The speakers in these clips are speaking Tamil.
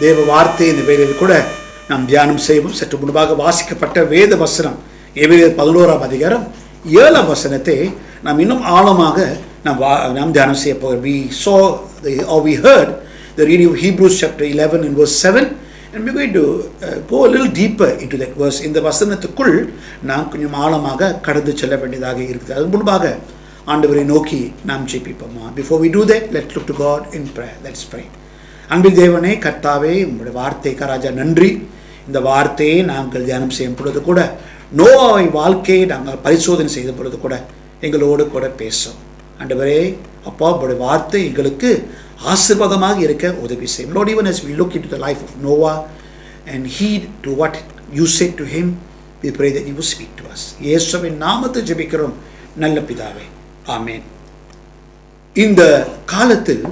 தேவ வார்த்தை இந்த வேளையில் கூட நாம் தியானம் செய்வோம். சற்று முன்பாக வாசிக்கப்பட்ட வேத வசனம் எபிரேயர் 11ஆம் அதிகாரம் 7ஆம் வசனத்தை நாம் இன்னும் ஆழமாக நாம் தியானம் செய்ய போகிறோம். We heard the reading of Hebrews chapter 11 and verse 7, and we're going to go a little deeper into that verse. இந்த வசனத்துக்குள் நாம் கொஞ்சம் ஆழமாக கடந்து செல்ல வேண்டியதாக இருக்குது. அது முன்பாக ஆண்டவரை நோக்கி நாம் ஜெபிப்போமா? Before we do that, let's look to God in prayer. Let's pray. அன்பின் தேவனே, கர்த்தாவே, உங்களுடைய வார்த்தைக்கு ராஜா நன்றி. இந்த வார்த்தையை நாங்கள் தியானம் செய்யும் பொழுது கூட, நோவாவை வாழ்க்கையை நாங்கள் பரிசோதனை செய்த பொழுது கூட எங்களோடு கூட பேசும். ஆண்டவரே அப்பா, உங்களுடைய வார்த்தை எங்களுக்கு ஆசீர்வாதமாக இருக்க உதவி செய்யும். Lord, even as we look into the life of Noah and heed to what you said to him, we pray that you will speak to us. இயேசுவின் நாமத்தில் ஜெபிக்கிறோம் நல்ல பிதாவே, ஆமென். இந்த காலத்தில்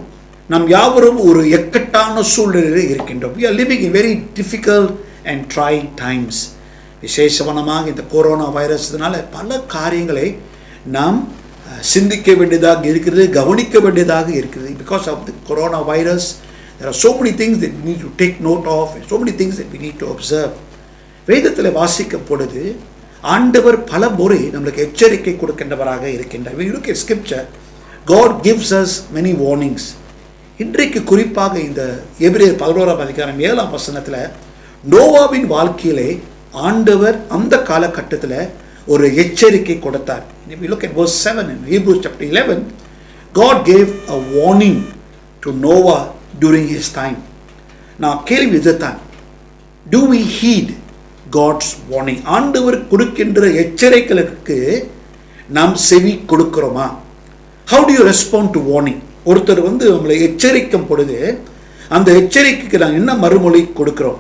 நாம் யாவரும் ஒரு இக்கட்டான சூழ்நிலையில் இருக்கின்றோம். We are living in very difficult and trying times. விசேஷமாக இந்த கொரோனா வைரஸ்னால பல காரியங்களை நாம் சிந்திக்க வேண்டியதாக இருக்கிறது, கவனிக்க வேண்டியதாக இருக்கிறது. Because of the corona virus, there are so many things that we need to take note of, and so many things that we need to observe. வேதத்தில் வாசிக்கும் பொழுது ஆண்டவர் பல முறை நம்மளுக்கு எச்சரிக்கை கொடுக்கின்றவராக இருக்கின்றார். We look at scripture, God gives us many warnings. இன்றைக்கு குறிப்பாக இந்த எபிரேயர் 11ஆம் அதிகாரம் 7ஆம் வசனத்தில் நோவாவின் வாழ்க்கையிலே ஆண்டவர் அந்த காலகட்டத்தில் ஒரு எச்சரிக்கை கொடுத்தார். If we look at verse 7 in Hebrews chapter 11, God gave a warning to Noah during his time. நான் கேள்வி இதுதான், do we heed God's warning? ஆண்டவர் கொடுக்கின்ற எச்சரிக்கைகளுக்கு நாம் செவி கொடுக்கிறோமா? How do you respond to warning? ஒருத்தர் உங்களை எச்சரிக்கும் பொழுது அந்த எச்சரிக்கைக்கு நான் என்ன மறுமொழி கொடுக்கிறோம்?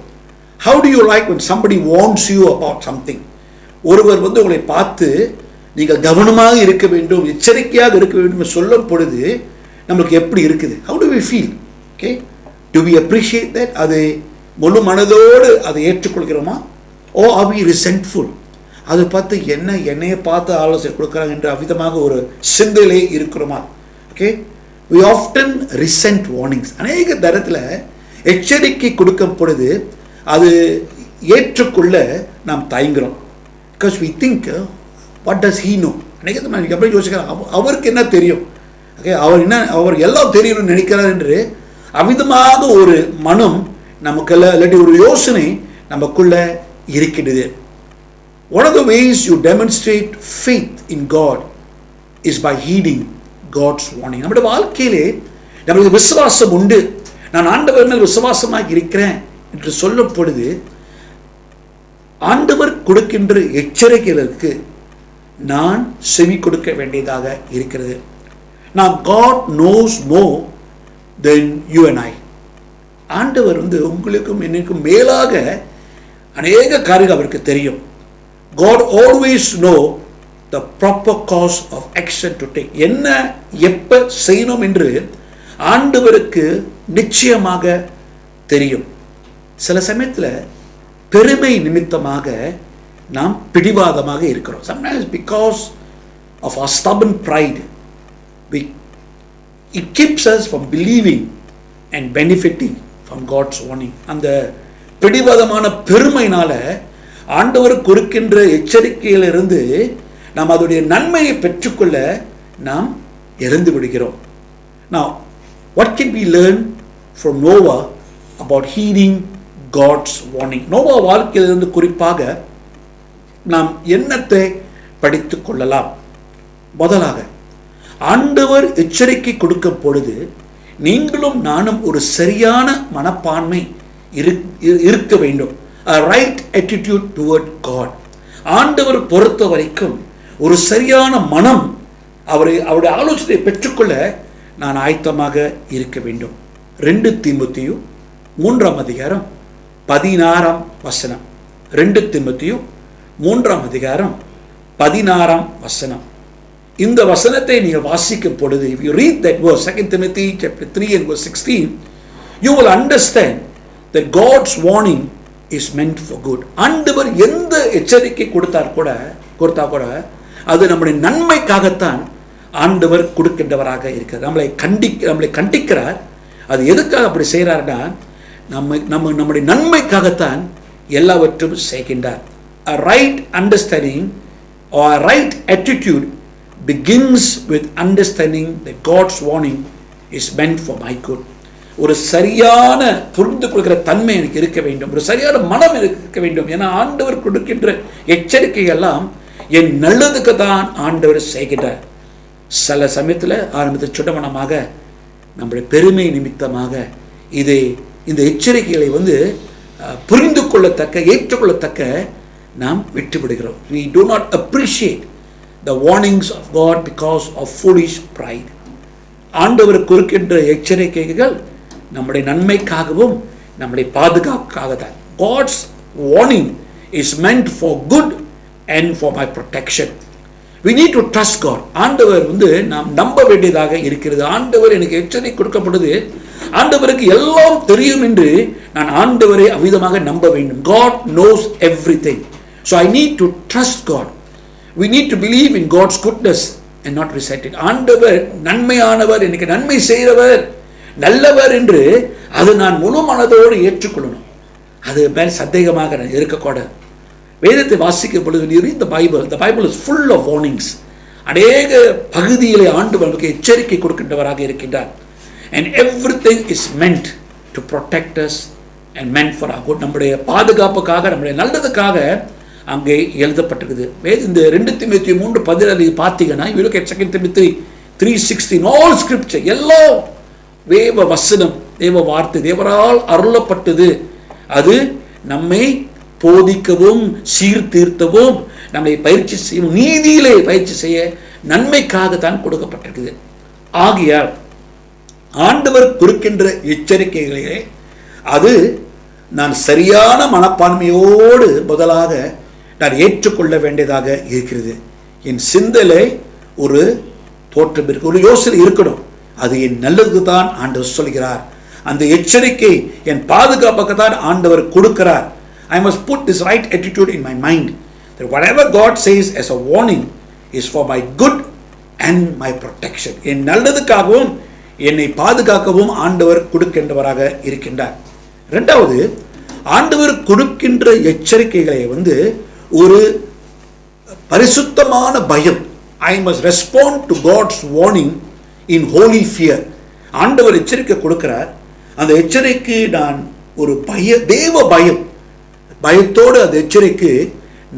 How do you like when somebody warns you about something? ஒருவர் உங்களை பார்த்து நீங்கள் கவனமாக இருக்க வேண்டும், எச்சரிக்கையாக இருக்க வேண்டும் சொல்லும் பொழுது நம்மளுக்கு எப்படி இருக்குது? How do we feel? Okay? Do we appreciate that? அதை முழு மனதோடு அதை ஏற்றுக்கொள்கிறோமா? Or are we resentful? அதை பார்த்து என்னைய பார்த்து ஆலோசனை கொடுக்குறாங்க என்ற அவிதமாக ஒரு சிந்தையிலே இருக்கிறோமா? Okay? We often resent warnings. அநேக தரத்தில் எச்சரிக்கை கொடுக்கும் பொழுது அது ஏற்றுக்கொள்ள நாம் தயங்குறோம். Because we think, what does he know? அநேக நான் எப்படி யோசிக்கிறேன், அவருக்கு என்ன தெரியும்? ஓகே, அவர் எல்லாம் தெரியணும்னு நினைக்கிறார் என்று அவிதமாக ஒரு மனம் நமக்குள்ள இல்லாட்டி ஒரு யோசனை நமக்குள்ள இருக்கிறது. One of the ways you demonstrate faith in God is by heeding God's warning. நம்முடைய வாழ்க்கையிலே நம்மளுக்கு விசுவாசம் உண்டு, நான் ஆண்டவர் மேல் விசுவாசமாக இருக்கிறேன் என்று சொல்லும் பொழுது ஆண்டவர் கொடுக்கின்ற எச்சரிக்கைகளுக்கு நான் செவி கொடுக்க வேண்டியதாக இருக்கிறது. Now God knows more than you and I. ஆண்டவர் உங்களுக்கும் என்னைக்கும் மேலாக அநேக காரியங்கள் அவருக்கு தெரியும். God always know the proper course of action to take. என்ன எப்ப செய்யணும் என்று ஆண்டவருக்கு நிச்சயமாக தெரியும். சில சமயத்தில் பெருமை நிமித்தமாக நாம் பிடிவாதமாக இருக்கிறோம். Sometimes because of our stubborn pride, it keeps us from believing and benefiting from God's warning. அந்த பிடிவாதமான பெருமையினால ஆண்டவர் கொடுக்கின்ற எச்சரிக்கையிலிருந்து நாம் அதோடைய நன்மையை பெற்றுக்கொள்ள நாம் இழந்து விடுகிறோம். Now, what can we learn from Noah about heeding God's warning? Noah வாழ்க்கையிலிருந்து குறிப்பாக நாம் என்னத்தை படித்துக் கொள்ளலாம்? முதலாக, ஆண்டவர் எச்சரிக்கை கொடுக்கும் பொழுது நீங்களும் நானும் ஒரு சரியான மனப்பான்மை இருக்க வேண்டும். A right attitude toward God. ஆண்டவர் பொறுத்த வரைக்கும் ஒரு சரியான மனம், அவருடைய ஆலோசனை பெற்றுக்கொள்ள நான் ஆயத்தமாக இருக்க வேண்டும். 2 தீமோத்தேயு 3ஆம் அதிகாரம் 16ஆம் வசனம். 2 தீமோத்தேயு 3ஆம் அதிகாரம் 16ஆம் வசனம். இந்த வசனத்தை நீங்கள் வாசிக்கும் பொழுது, if you read that verse, 2 Timothy chapter 3 and verse 16, you will understand that God's warning is meant for good. ஆண்டவர் எந்த எச்சரிக்கை கொடுத்தா கூட அது நம்முடைய நன்மைக்காகத்தான் ஆண்டவர் கொடுக்கின்றவராக இருக்கிறார். நம்மளை கண்டிக்கிறார். அது எதுக்காக அப்படி செய்கிறார்னா, நம்முடைய நன்மைக்காகத்தான் எல்லாவற்றும் செய்கின்றார். A right understanding or a right attitude begins with understanding that God's warning is meant for my good. ஒரு சரியான புரிந்து கொள்கிற தன்மை எனக்கு இருக்க வேண்டும், ஒரு சரியான மனம் இருக்க வேண்டும். ஏன்னா ஆண்டவர் கொடுக்கின்ற எச்சரிக்கையெல்லாம் என் நல்லதுக்கு தான் ஆண்டவர் செய்கின்றார். சில சமயத்தில் ஆரம்பத்தில் சுடமனமாக நம்முடைய பெருமை நிமித்தமாக இந்த எச்சரிக்கைகளை புரிந்து கொள்ளத்தக்க ஏற்றுக்கொள்ளத்தக்க நாம் விட்டுவிடுகிறோம். We do not appreciate the warnings of God because of foolish pride. ஆண்டவர் கொடுக்கின்ற எச்சரிக்கைகள் நம்முடைய நன்மைக்காகவும் நம்முடைய பாதுகாப்புக்காக தான். God's warning is meant for good and for my protection. We need to trust God. ஆண்டவர் நாம் நம்ப வேண்டியதாக இருக்கிறது. ஆண்டவர் எனக்கு எச்சரிக்கை கொடுக்கப்படுது, ஆண்டவருக்கு எல்லாம் தெரியும் என்று நான் ஆண்டவரை அவ்விதமாக நம்ப வேண்டும். God knows everything. So I need to trust God. We need to believe in God's goodness and not resent it. ஆண்டவர் நன்மையானவர், எனக்கு நன்மை செய்கிறவர், நல்லவர் என்று அது நான் முழு மனதோடு ஏற்றுக்கொள்ளணும். அது மேல் சந்தேகமாக இருக்கக்கூடாது. வேதத்தை வாசிக்கும் பொழுது you read the Bible is full of warnings. அநேக பகுதியிலே ஆண்டவர் நமக்கு எச்சரிக்கை கொடுக்கின்றவராக இருக்கின்றார். And everything is meant to protect us and meant for our good. நம்முடைய பாதுகாப்புக்காக, நம்முடைய நல்லதுக்காக அங்கே எழுதப்பட்டிருக்குது. இந்த 2 தீமோத்தேயு 3:14 பார்த்தீங்கன்னா, you look at 2 Timothy 3:16, all scripture, எல்லா வேத வசனம், தேவ வார்த்தை தேவரால் அருளப்பட்டது. அது நம்மை போதிக்கவும் சீர்திருத்தவும் நம்மை பயிற்சி செய்யும், நீதியிலே பயிற்சி செய்ய நன்மைக்காக தான் கொடுக்கப்பட்டிருக்குது. ஆகையால் ஆண்டவர் கொடுக்கின்ற எச்சரிக்கைகளே அது நான் சரியான மனப்பான்மையோடு முதலாக நான் ஏற்றுக்கொள்ள வேண்டியதாக இருக்கிறது. என் சிந்தனை ஒரு தோற்றம் இருக்கு, ஒரு யோசனை இருக்கணும். அது என் நல்லதுக்கு தான் ஆண்டவர் சொல்கிறார். அந்த எச்சரிக்கை என் பாதுகாப்புக்கு தான் ஆண்டவர் கொடுக்கிறார். I must put this right attitude in my mind that whatever God says as a warning is for my good and my protection. என் நல்லதுக்காகவும் என்னை பாதுகாக்கவும் ஆண்டவர் கொடுக்கின்றவராக இருக்கின்றார். இரண்டாவது, ஆண்டவர் கொடுக்கின்ற எச்சரிக்கைகளை ஒரு பரிசுத்தமான பயம். I must respond to God's warning in holy fear. ஆண்டவர் எச்சரிக்கை கொடுக்கிறார், அந்த எச்சரிக்கை நான் ஒரு தேவ பயத்தோடு அந்த எச்சரிக்கை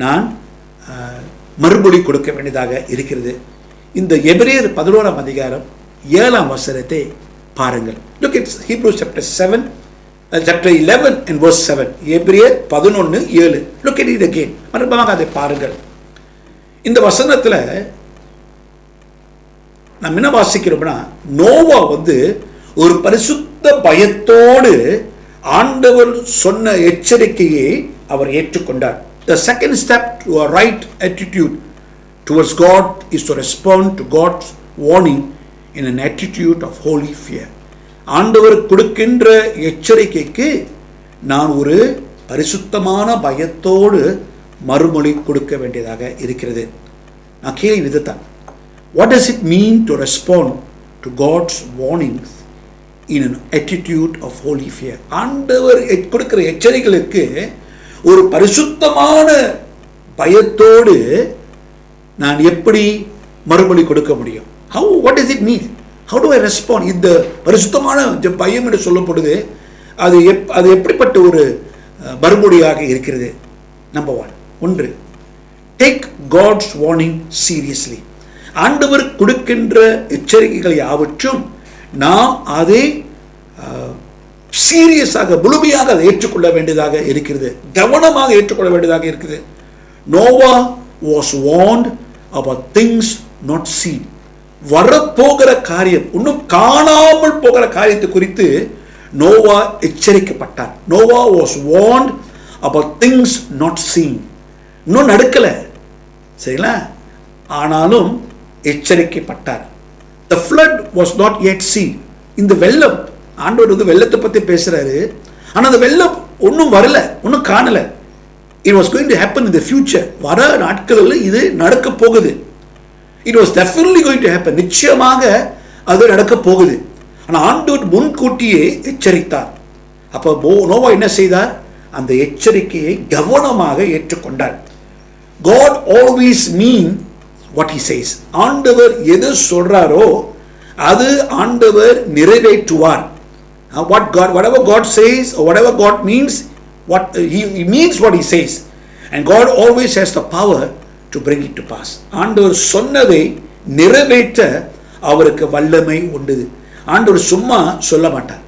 நான் மறுபடி கொடுக்க வேண்டியதாக இருக்கிறது. இந்த எபிரேயர் 11ஆம் அதிகாரம் 7ஆம் வசனத்தை பாருங்கள். Look at Hebrews chapter 11 and verse 7. எபிரேயர் 11:7. Look at it again. மறுபடியும் அதை பாருங்கள். இந்த வசனத்தில் நாம் என்ன வாசிக்கிறோம்னா, நோவா ஒரு பரிசுத்த பயத்தோடு ஆண்டவர் சொன்ன எச்சரிக்கையை அவர் ஏற்றுக்கொண்டார். The second step to a right attitude towards God is to respond to God's warning in an attitude of holy fear. ஆண்டவர் கொடுக்கின்ற எச்சரிக்கைக்கு நான் ஒரு பரிசுத்தமான பயத்தோடு மறுமொழி கொடுக்க வேண்டியதாக இருக்கிறது. நான் கேள்வி விதத்தான், what does it mean to respond to God's warnings in an attitude of holy fear? ஆண்டவர் கொடுக்கிற எச்சரிக்கைகளுக்கு ஒரு பரிசுத்தமான பயத்தோடு நான் எப்படி மறுமொழி கொடுக்க முடியும்? What does it mean? How do I respond? இந்த பரிசுத்தமான பயம் என்று சொல்லப்படுது, அது எப்படிப்பட்ட ஒரு மறுமொழியாக இருக்கிறது? Number 1, take God's warning seriously. ஆண்டவர் கொடுக்கின்ற எச்சரிக்கைகள் யாவற்றும் நாம் அதை சீரியஸாக முழுமையாக அதை ஏற்றுக்கொள்ள வேண்டியதாக இருக்கிறது, கவனமாக ஏற்றுக்கொள்ள வேண்டியதாக இருக்குது. Noah was warned about things not seen. வரப்போகிற காரியம், இன்னும் காணாமல் போகிற காரியத்தை குறித்து Noah எச்சரிக்கப்பட்டார். Noah was warned about things not seen. இன்னும் நடக்கல, சரிங்களா, ஆனாலும் எச்சரிக்கப்பட்டார். The flood was not yet seen. இந்த வெள்ளம், ஆண்டவர் வெள்ளத்தை பற்றி பேசுறாரு, ஆனால் அந்த வெள்ளம் ஒன்றும் வரல, ஒன்றும் காணல. It was going to happen in the future. வர நாட்களில் இது நடக்க போகுது. It was definitely going to happen. நிச்சயமாக அது நடக்க போகுது. ஆனால் ஆண்டவர் முன்கூட்டியே எச்சரித்தார். அப்போ நோவா என்ன செய்தார்? அந்த எச்சரிக்கையை கவனமாக ஏற்றுக்கொண்டார். God always mean what he says. ஆண்டவர் எது சொல்றாரோ அது ஆண்டவர் நிறைவேற்றுவார். Whatever God says or whatever God means, he means what he says, and God always has the power to bring it to pass. ஆண்டவர் சொன்னதை நிறைவேற்ற அவருக்கு வல்லமை உண்டு. ஆண்டவர் சும்மா சொல்ல மாட்டார்.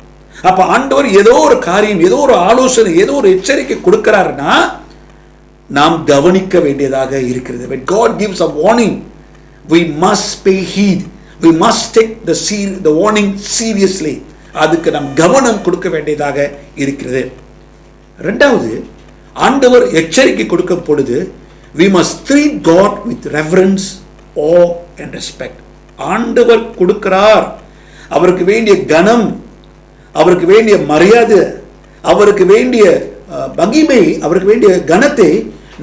அப்ப ஆண்டவர் ஏதோ ஒரு காரியம், ஏதோ ஒரு ஆலோசனை, ஏதோ ஒரு எச்சரிக்கை கொடுக்கிறாருன்னா நாம் கவனிக்க வேண்டியதாக இருக்கிறது. When God gives a warning, we must pay heed. We must take the warning seriously. அதுக்கு நாம் கவனம் கொடுக்க வேண்டியதாக இருக்கிறது. இரண்டாவது, ஆண்டவர் எச்சரிக்கை கொடுக்கும் பொழுது we must treat God with reverence, awe and respect. ஆண்டவர் கொடுக்கிறார், அவருக்கு வேண்டிய கனம், அவருக்கு வேண்டிய மரியாதை, அவருக்கு வேண்டிய மகிமை, அவருக்கு வேண்டிய கனத்தை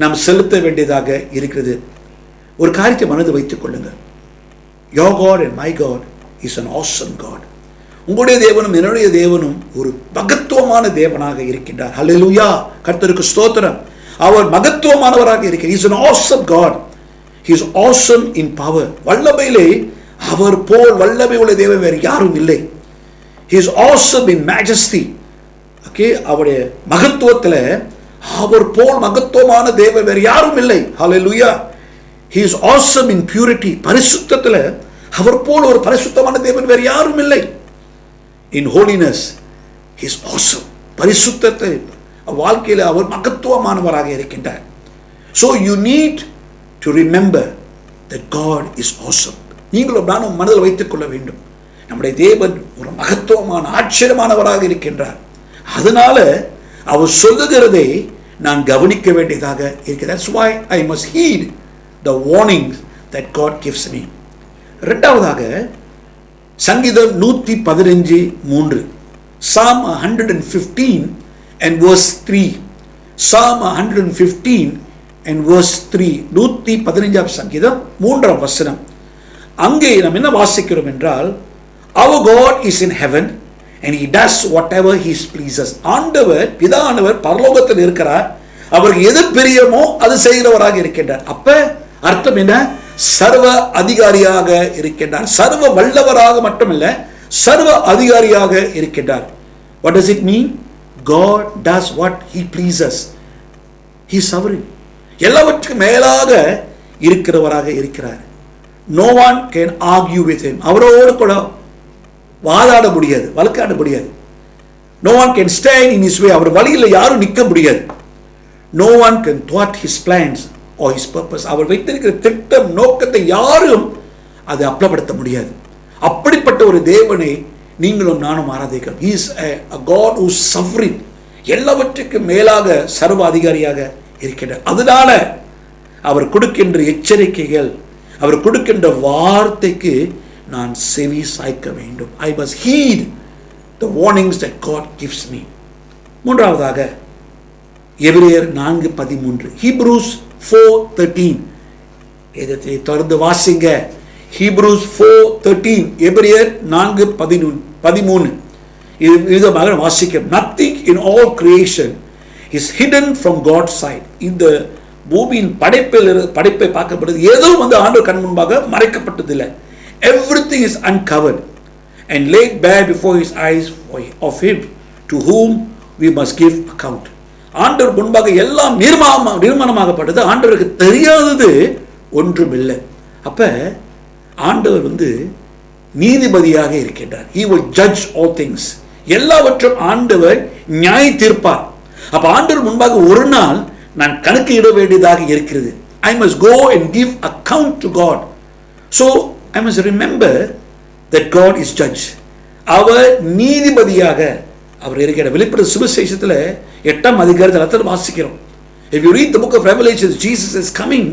நாம் செலுத்த வேண்டியதாக இருக்கிறது. ஒரு காரியத்தை மனதில் வைத்துக் கொள்ளுங்கள். Your God and my God is an awesome God. உங்களுடைய தேவனும் என்னுடைய தேவனும் ஒரு மகத்துவமான தேவனாக இருக்கின்றார். ஹல்லேலூயா, கர்த்தருக்கு ஸ்தோத்திரம். அவர் மகத்துவமானவராக இருக்கிறார். He is an awesome God. He is awesome in power. வல்லமையிலே அவர் போல் வல்லமை உள்ள தேவன் வேறு யாரும் இல்லை. He is awesome in majesty. அவருடைய மகத்துவத்தில் அவர் போல் மகத்துவமான தேவன் வேறு யாரும் இல்லை. ஹல்லேலூயா. He is awesome in purity. பரிசுத்தத்தில் அவர் போல் ஒரு பரிசுத்தமான தேவன் வேறு யாரும் இல்லை. In holiness, he is awesome. பரிசுத்தத்தை வாழ்க்கையில் அவர் மகத்துவமானவராக இருக்கின்றார். So you need to remember that God is awesome. நீங்களும் நானும் மனதில் வைத்துக் கொள்ள வேண்டும், நம்முடைய தேவன் ஒரு மகத்துவமான ஆச்சரியமானவராக இருக்கின்றார். அதனால அவர் சொல்லுகிறதை நான் கவனிக்க வேண்டியதாக இருக்கிறது. That's why I must heed the warnings that God gives me. இரண்டாவதாக சங்கீதம் 115:3, Psalm 115 and verse 3. Psalm 115 and verse 3. 115 சங்கீதம் 3 வசனம். அங்கே நாம் என்ன வாசிக்கிறோம் என்றால், our God is in heaven and he does whatever he pleases. ஆண்டவர் பிதானவர் பரலோகத்தில் இருக்கிறார், அவருக்கு எது பிரியமோ அது செய்கிறவராக இருக்கின்றார். அப்ப அர்த்தம் என்ன? சர்வ அதிகாரியாக இருக்கின்றார். சர்வ வல்லவராக மட்டுமல்ல, சர்வ அதிகாரியாக இருக்கின்றார். What does it mean? God does what he pleases. He is sovereign. எல்லாவற்றுக்கும் மேலாக இருக்கிறவராக இருக்கிறார். No one can argue with him. அவரோடு கூட வாதாட முடியாது, வழக்காட முடியாது. No one can stand in his way. அவர் வழியில் யாரும் நிற்க முடியாது. No one can thwart his plans or his purpose. அவர் வைத்திருக்கிற திட்டம், நோக்கத்தை யாரும் அதை அப்ளப்படுத்த முடியாது. அப்படிப்பட்ட ஒரு தேவனை நீங்களும் நானும் ஆராதிக்கிறோம். He is a God who is sovereign. எல்லாவற்றுக்கும் மேலாக சர்வ அதிகாரியாக இருக்கின்றார். அதனால அவர் கொடுக்கின்ற எச்சரிக்கைகள், அவர் கொடுக்கின்ற வார்த்தைக்கு நான் செவி சாய்க்க வேண்டும். I must heed the warnings that God gives me. மூன்றாவதாக எபிரேயர் 4:13, Hebrews 4:13. இதை தொடர்ந்து வாசிங்க. Hebrews 4:13, எபிரேயர் 4:13. இது விதமாக வாசிக்க. Nothing in all creation is hidden from God's sight. இந்த பூமியின் படைப்பை பார்க்கப்படுது, எதுவும் ஆண்டவர் கண் முன்பாக மறைக்கப்பட்டதில்லை. Everything is uncovered and laid bare before his eyes of him to whom we must give account. ஆண்டவர் முன்பாக எல்லாம் நிர்மாணமாகப்பட்டது. ஆண்டவருக்கு தெரியாதது ஒன்றுமில்லை. அப்ப ஆண்டவர் நீதிபதியாக இருக்கின்றார். He will judge all things. எல்லாவற்றும் ஆண்டவர் நியாய தீர்ப்பார். அப்ப ஆண்டவர் முன்பாக ஒரு நாள் நான் கணக்கு இட வேண்டியதாக இருக்கிறது. I must go and give account to God. So I must remember that God is judge. அவர் நீதிபதியாக அவர் இருக்கிறார். வெளிப்படுத்தின சுவிசேஷத்தில் 8ஆம் அதிகாரத்தில் வாசிக்கிறோம். If you read the book of Revelation, Jesus is coming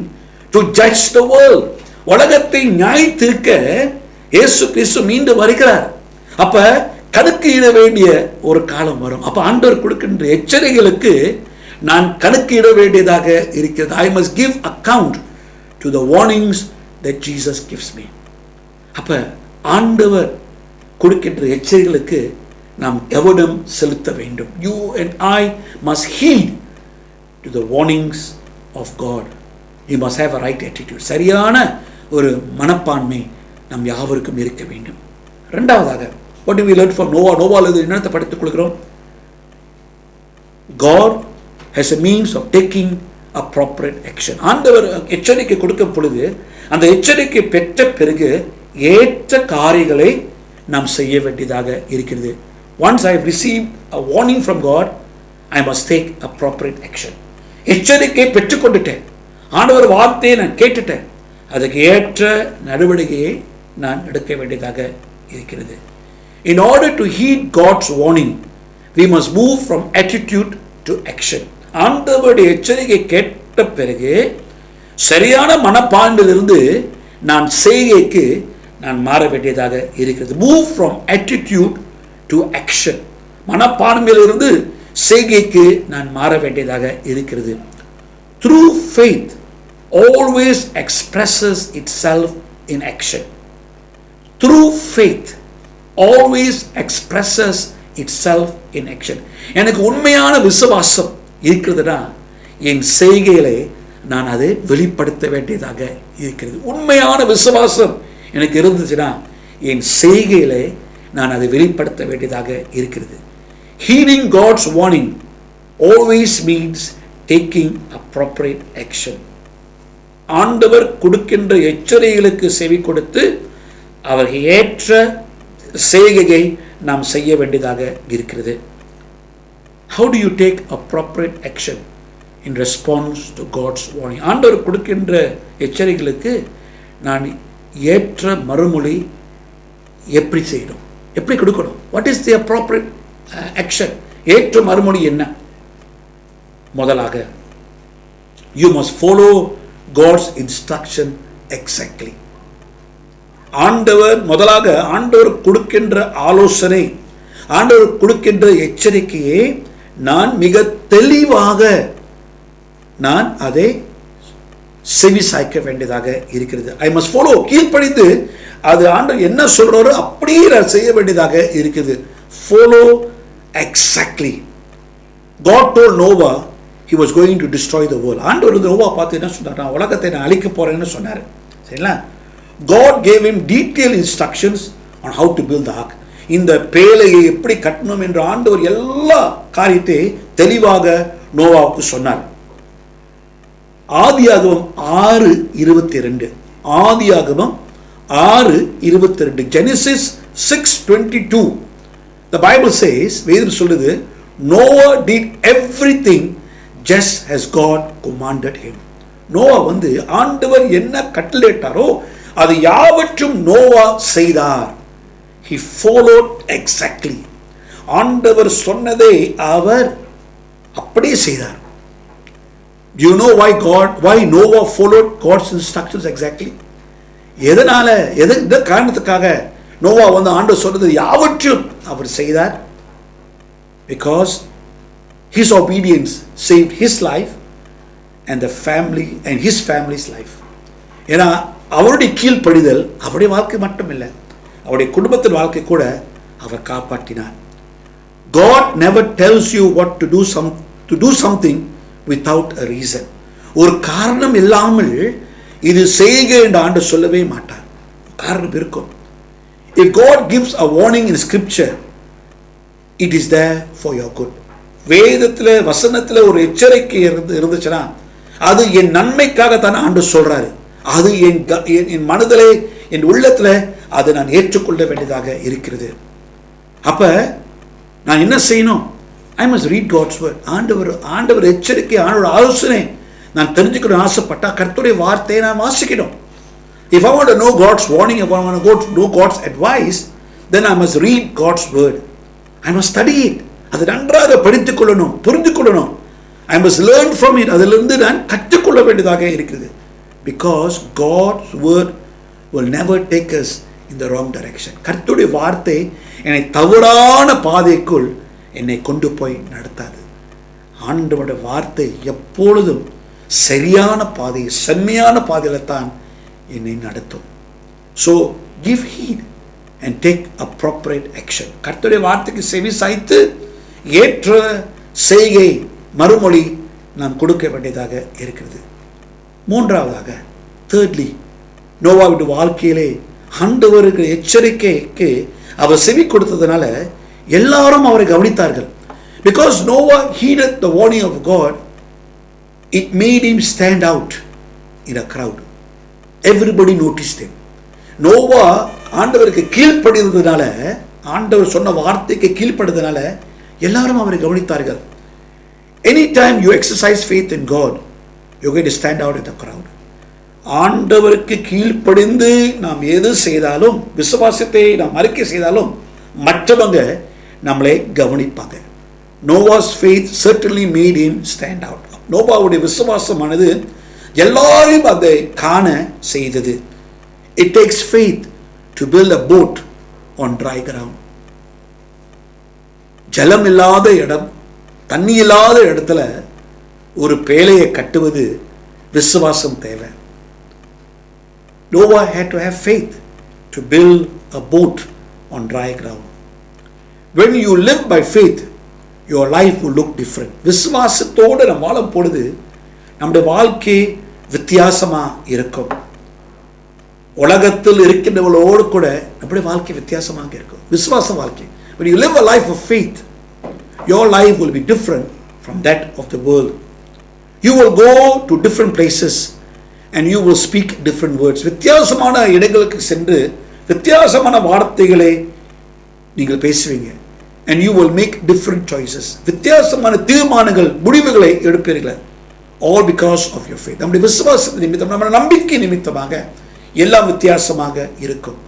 to judge the world. உலகத்தை நியாய தீர்க்க இயேசு கிறிஸ்து மீண்டும் வருகிறார். அப்ப கணக்கு இட வேண்டிய ஒரு காலம் வரும். அப்ப ஆண்டவர் கொடுக்கின்ற எச்சரிக்கைகளுக்கு நான் கணக்கு இட வேண்டியதாக இருக்கிறது. I must give account to the warnings that Jesus gives me. அப்ப ஆண்டவர் கொடுக்கின்ற எச்சரிக்கைகளுக்கு நாம் கவனம் செலுத்த வேண்டும். You and I must heed to the warnings of God. You must have a right attitude. சரியான ஒரு மனப்பான்மை நம் யாவருக்கும் இருக்க வேண்டும். இரண்டாவதாக, what do we learn from Noah? நோவாவிலிருந்து என்னத்தை படித்துக் கொள்கிறோம்? God has a means of taking appropriate action. ஆண்டவர் எச்சரிக்கை கொடுக்கும் பொழுது அந்த எச்சரிக்கை பெற்ற பிறகு ஏற்ற காரியங்களை நாம் செய்ய வேண்டியதாக இருக்கிறது. Once I have received a warning from God, I must take appropriate action. எச்சரிக்கை பெற்றுக்கொண்டுட்டேன், ஆண்டவர் வார்த்தையை நான் கேட்டுட்டேன், அதுக்கு ஏற்ற நடவடிக்கையை நான் எடுக்க வேண்டியதாக இருக்கிறது. In order to heed God's warning, we must move from attitude to action. ஆண்டவருடைய எச்சரிக்கை கேட்ட பிறகு சரியான மனப்பான்மையிலிருந்து நான் செய்கைக்கு நான் மாற வேண்டியதாக இருக்கிறது. Move from attitude to action. மனப்பான்மையிலிருந்து செய்கைக்கு நான் மாற வேண்டியதாக இருக்கிறது. True faith always expresses itself in action. True faith always expresses itself in action. எனக்கு உண்மையான விசுவாசம் இருக்கிறதுனா என் செய்கையிலே நான் அதை வெளிப்படுத்த வேண்டியதாக இருக்கிறது. உண்மையான விசுவாசம் எனக்கு இருந்துச்சுன்னா என் செய்கையிலே நான் அதை வெளிப்படுத்த வேண்டியதாக இருக்கிறது. Heeding God's warning always means taking appropriate action. ஆண்டவர் கொடுக்கின்ற எச்சரிக்கைகளுக்கு செவி கொடுத்து அவருக்கு ஏற்ற செய்கையை நாம் செய்ய வேண்டியதாக இருக்கிறது. How do you take appropriate action in response to God's warning? ஆண்டவர் கொடுக்கின்ற எச்சரிக்கைகளுக்கு நான் ஏற்ற மறுமொழி எப்படி செய்யணும், எப்படி கொடுக்கணும்? What is the appropriate action? ஏற்ற மறுமொழி என்ன? முதலாக, you must follow God's instruction exactly. முதலாக ஆண்டவர் கொடுக்கின்ற ஆலோசனை, ஆண்டவர் கொடுக்கின்ற எச்சரிக்கையை நான் மிக தெளிவாக நான் அதை செவி சாய்க்க வேண்டியதாக இருக்கிறது. ஐ மஸ்ட் ஃபாலோ, கீழ்ப்படிந்து அது ஆண்டவர் என்ன சொல்றாரோ அப்படியே நான் செய்ய வேண்டியதாக இருக்குது. Follow exactly. God told Noah he was going to destroy the world. ஆண்டவர் நோவா பார்த்து என்ன சொன்னார்? நான் உலகத்தை நான் அழிக்க போறேன்னு சொன்னார். சரிங்களா? God gave him detailed instructions on how to build the ark. இந்த பேழையை எப்படி கட்டணும் என்ற ஆண்டவர் எல்லா காரியத்தை தெளிவாக நோவாவுக்கு சொன்னார். ஆதியாகமம் 6:22. ஆதியாகமம் 6:22. Genesis 6:22. The Bible says, வேதம் சொல்லுது, Noah did everything just as God commanded him. Noah ஆண்டவர் என்ன கட்டளையிட்டாரோ அது யாவற்றும் நோவா செய்தார். He followed exactly. ஆண்டவர் சொன்னதை அவர் அப்படியே செய்தார். Do you know why Noah followed God's instructions exactly? எதனால, எந்த காரணத்துக்காக நோவா ஆண்டவர் சொன்னது யாவற்றும் அவர் செய்தார்? Because his obedience saved his life and the family and his family's life. ஏன்னா அவருடைய கீழ்ப்படிதல் அவருடைய வாழ்க்கை மட்டும் இல்லை, அவருடைய குடும்பத்தின் வாழ்க்கை கூட அவர் காப்பாற்றினார். God never tells you what to do something without a reason. ஒரு காரணம் இல்லாமல் இது செய்க என்று ஆண்டவர் சொல்லவே மாட்டார். காரணம் இருக்கும். If God gives a warning in scripture, it is there for your good. வேதத்தில் வசனத்தில் ஒரு எச்சரிக்கை இருந்துச்சுன்னா அது என் நன்மைக்காக தான் ஆண்டவர் சொல்றாரு. அது என் மனதிலே, என் உள்ளத்தில் அதை நான் ஏற்றுக்கொள்ள வேண்டியதாக இருக்கிறது. அப்ப நான் என்ன செய்யணும்? I must read God's word. ஆண்டவர் எச்சரிக்கை, ஆண்டவர் ஆலோசனை நான் தெரிஞ்சுக்கணும் ஆசைப்பட்டா கர்த்தருடைய வார்த்தையை நான் வாசிக்கணும். If I want to know God's warning, if I want to know God's advice, then I must read God's word. I must study it. அதை நன்றாக படித்துக் கொள்ளணும், புரிந்து கொள்ளணும். I must learn from it. அதிலிருந்து நான் கற்றுக்கொள்ள வேண்டியதாக இருக்கிறது. Because God's word will never take us in the wrong direction. கர்த்தருடைய வார்த்தை என்னை தவறான பாதைக்குள் என்னை கொண்டு போய் நடத்தாது. ஆண்டவருடைய வார்த்தை எப்பொழுதும் சரியான பாதை, செம்மையான பாதையில தான் என்னை நடத்தும். So give heed and take appropriate action. கர்த்தருடைய வார்த்தைக்கு செவி சாய்த்து ஏற்ற செய்கை மறுமொழி நாம் கொடுக்க வேண்டியதாக இருக்கிறது. மூன்றாவதாக, thirdly, நோவாவுடைய வாழ்க்கையிலே ஆண்டவருக்கு எச்சரிக்கைக்கு அவர் செவி கொடுத்ததுனால எல்லாரும் அவரை கவனித்தார்கள். Because Noah heeded the warning of God, it made him stand out in a crowd. Everybody noticed him. Noah ஆண்டவருக்கு கீழ்ப்படிந்ததுனால, ஆண்டவர் சொன்ன வார்த்தைக்கு கீழ்ப்படிந்ததுனால எல்லாரும் அவரை கவனித்தார்கள். Anytime you exercise faith in God, you're going to stand out in the crowd. ஆண்டவருக்கு கீழ்ப்படிந்து நாம் எது செய்தாலும், விசுவாசத்தை நாம் அறிக்கை செய்தாலும் மற்றவங்க நம்மளை கவனிப்பாங்க. Noah's faith certainly made him stand out. நோவாவுடைய விசுவாசமானது எல்லாரையும் அதை காண செய்தது. It takes faith to build a boat on dry ground. ஜலம் இல்லாத இடம், தண்ணி இல்லாத இடத்துல ஒரு பேழையை கட்டுவது விசுவாசம் தேவை. Noah had to have faith to build a boat on dry ground. When you live by faith, your life will look different. விசுவாசத்தோடு நம்ம வாழும் பொழுது நம்முடைய வாழ்க்கை வித்தியாசமா இருக்கும். உலகத்தில் இருக்கின்றவர்களோடு கூட நம்முடைய வாழ்க்கை வித்தியாசமாக இருக்கும். விசுவாச வாழ்க்கை. When you live a life of faith, your life will be different from that of the world. You will go to different places and you will speak different words. வித்தியாசமான இடங்களுக்கு சென்று வித்தியாசமான வார்த்தைகளை நீங்கள் பேசுவீங்க. And you will make different choices. வித்தியாசமான தீர்மானங்கள், முடிவுகளை எடுப்பீர்கள். All because of your faith. நம்முடைய விசுவாசத்தின் நிமித்தம், நம்முடைய நம்பிக்கை நிமித்தமாக எல்லாம் வித்தியாசமாக இருக்கும்.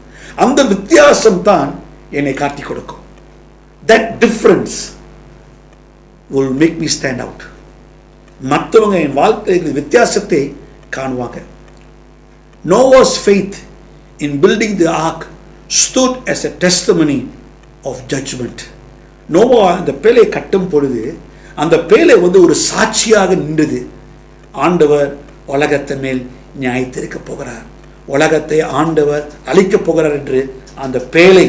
அந்த வித்தியாசம் தான் என்னை காட்டி கொடுக்கும். That difference will make me stand out. மற்றவங்க என் வாழ்க்கையில் வித்தியாசத்தை காணுவாங்க. Noah's faith in building the ark stood as a testimony of judgment. Noah அந்த பேழையை கட்டும் பொழுது அந்த பேழை ஒரு சாட்சியாக நின்றது. ஆண்டவர் உலகத்தின் மேல் நியாயத்திருக்க போகிறார், உலகத்தை ஆண்டவர் அழிக்கப் போகிறார் என்று அந்த பேழை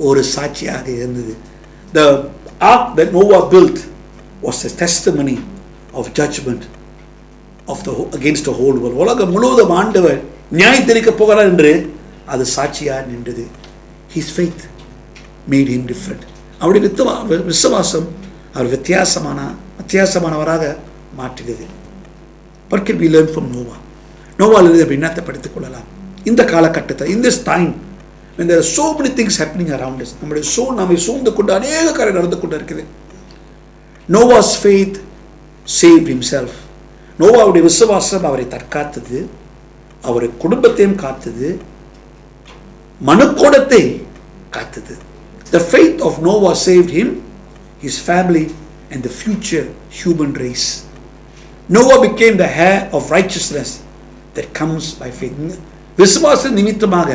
ஒரு சாட்சியாக இருந்தது. The ark that Noah built was a testimony of judgment against the whole world. உலகம் முழுவதும் ஆண்டவர் நியாயத்திருக்க போகிறார் என்று அது சாட்சியாக நின்றது. His faith made him different. அவருடைய விசுவாசம் அவர் வித்தியாசமானவராக மாற்றியது. What can we learn from Noah? நோவாலிருந்து என்னத்தை படித்துக் கொள்ளலாம்? இந்த காலகட்டத்தில், in this time when there are so many things happening around us, நம்மை சூழ்ந்து கொண்டு அநேக காரியம் நடந்து கொண்டு இருக்குது. Noah's faith saved himself. நோவாவுடைய விசுவாசம் அவரை தற்காத்தது, அவருடைய குடும்பத்தையும் காத்தது, மனுக்கோடத்தை காத்தது. The faith of Noah saved him, his family, and the future human race. Noah became the heir of righteousness that comes by faith. விசுவாச நிமித்தமாக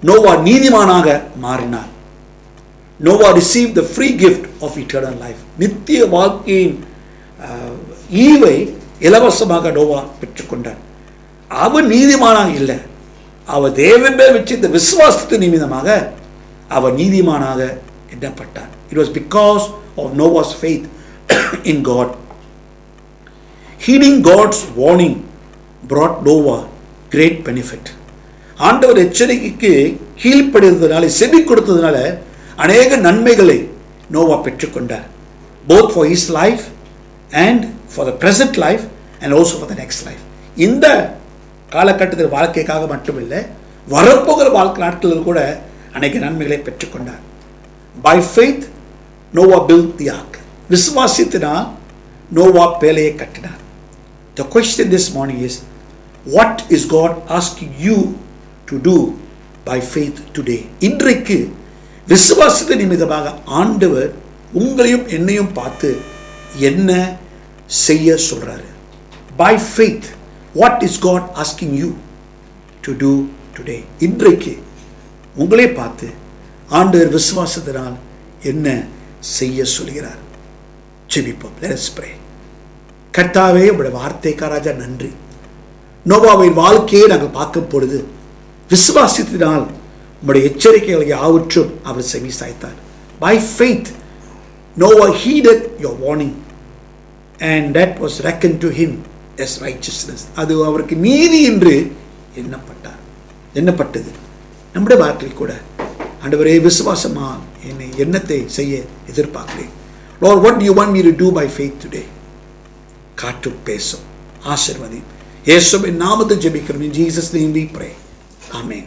நோவா நீதிமானாக மாறினார். Noah received the free gift of eternal life. நித்திய வாழ்க்கையின் ஈவை இலவசமாக நோவா பெற்றுக்கொண்டார். அவர் நீதிமானாக இல்லை, அவர் தேவன் மேல் வச்சு இந்த விசுவாசத்தின் நிமித்தமாக அவர் நீதிமானாக எண்ணப்பட்டார். It was because of Noah's faith in God. Heeding God's warning brought Noah great benefit. ஆண்டவர் எச்சரிக்கைக்கு கீழ்ப்படிந்ததுனால, செவி கொடுத்ததுனால அநேக நன்மைகளை நோவா பெற்றுக்கொண்டார். Both for his life and for the present life and also for the next life. இந்த காலகட்டத்தில் வாழ்க்கைக்காக மட்டுமில்லை, வரப்போகிற வாழ்க்கை நாட்களில் கூட அநேக நன்மைகளை பெற்றுக்கொண்டார். By faith Noah built the ark. விசுவாசத்தினால் நோவா பேழையை கட்டினார். The question this morning is, what is God asking you to do by faith today? இன்றைக்கு விசுவாசத்தின் நிமித்தமாக ஆண்டவர் உங்களையும் என்னையும் பார்த்து என்ன செய்ய சொல்றாரு? By faith, what is God asking you to do today? இன்றைக்கு உங்களை பார்த்து ஆண்டவர் விசுவாசத்தினால் என்ன செய்ய சொல்கிறார்? ஜெபிப்போம். Let us pray. கர்த்தாவே, உங்களுடைய வார்த்தைக்காக ராஜா நன்றி. நோவாவின் வாழ்க்கையை நாங்கள் பார்க்கும் பொழுது விசுவாசத்தினால் உம்முடைய எச்சரிக்கைகள் யாவற்றும் அவர் செவி சாய்த்தார். By faith Noah heeded your warning and that was reckoned to him as righteousness. அது அவருக்கு நீதி என்று எண்ணப்பட்டது. நம்முடைய வாழ்க்கையில் கூட ஆண்டவரே, விசுவாசமா எண்ணத்தை செய்ய எதிர்பார்க்கிறேன். Lord, what do you want me to do by faith today? காற்று பேசும், ஆசீர்வதி. இயேசுவின் நாமத்தில் ஜெபிக்கிறோம். In Jesus' name we pray. Amen.